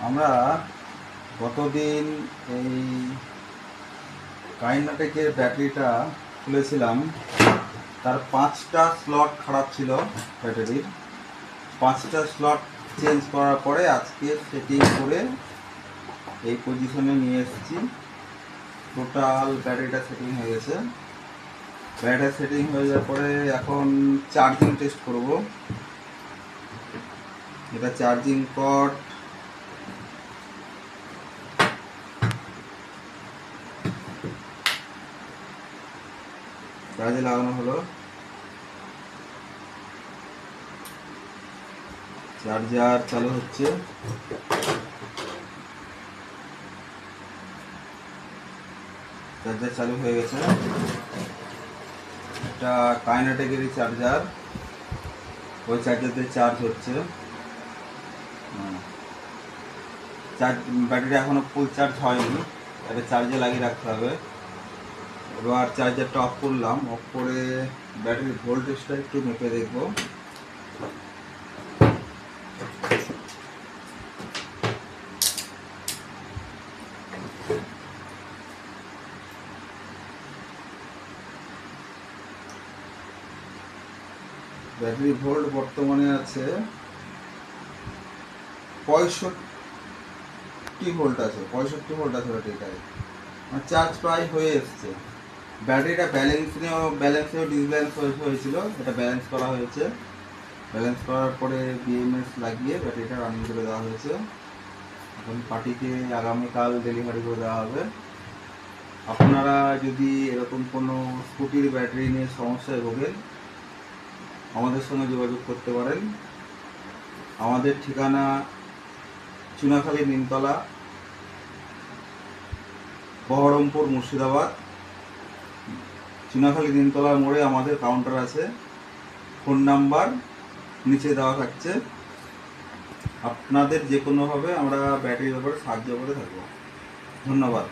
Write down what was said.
আমরা গতদিন এই কাইনেটেকের ব্যাটারিটা খুলেছিলাম, তার 5টা স্লট খারাপ ছিল। ব্যাটারির 5টা স্লট চেঞ্জ করার পরে আজকে সেটিং করে এই পজিশনে নিয়ে এসেছি। টোটাল ব্যাটারিটা সেটিং হয়ে গেছে। ব্যাটারি সেটিং হয়ে যাওয়ার পরে এখন চার্জিং টেস্ট করব। এটা চার্জিং কর্ড চার্জে লাগানো হলো। চার্জার চালু হচ্ছে। চার্জার চালু হয়ে গেছে। এটা কাইনেটেকেরই চার্জার, ওই চার্জারতে চার্জ হচ্ছে। ব্যাটারি এখনো ফুল চার্জ হয়নি, এটা চার্জে লাগিয়ে রাখতে হবে। এবার চার্জারটা অফ করলাম, অফ করে ব্যাটারির ভোল্টেজটা একটু মেপে দেখব। ব্যাটারি ভোল্ট বর্তমানে আছে 65 ভোল্ট আছে। 65 ভোল্ট আছে ব্যাটারিটায়। চার্জ প্রায় হয়ে এসছে। ব্যাটারিটা ব্যালেন্সেও ডিসব্যালেন্স হয়েছিল, এটা ব্যালেন্স করা হয়েছে। ব্যালেন্স করার পরে বিএমএস লাগিয়ে ব্যাটারিটা রানিং করে দেওয়া হয়েছে। এখন পার্টিকে আগামীকাল ডেলিভারি করে দেওয়া হবে। আপনারা যদি এরকম কোনো স্কুটির ব্যাটারি নিয়ে সমস্যায় ভোগেন, আমাদের সঙ্গে যোগাযোগ করতে পারেন। আমাদের ঠিকানা চুনাখালী, নিমতলা, বহরমপুর, মুর্শিদাবাদ। চুনাখালী নিমতলার মোড়ে আমাদের কাউন্টার আছে। ফোন নাম্বার নিচে দেওয়া থাকছে। আপনাদের যে কোনোভাবে আমরা ব্যাটারির ব্যাপারে সাহায্য করে থাকবো। ধন্যবাদ।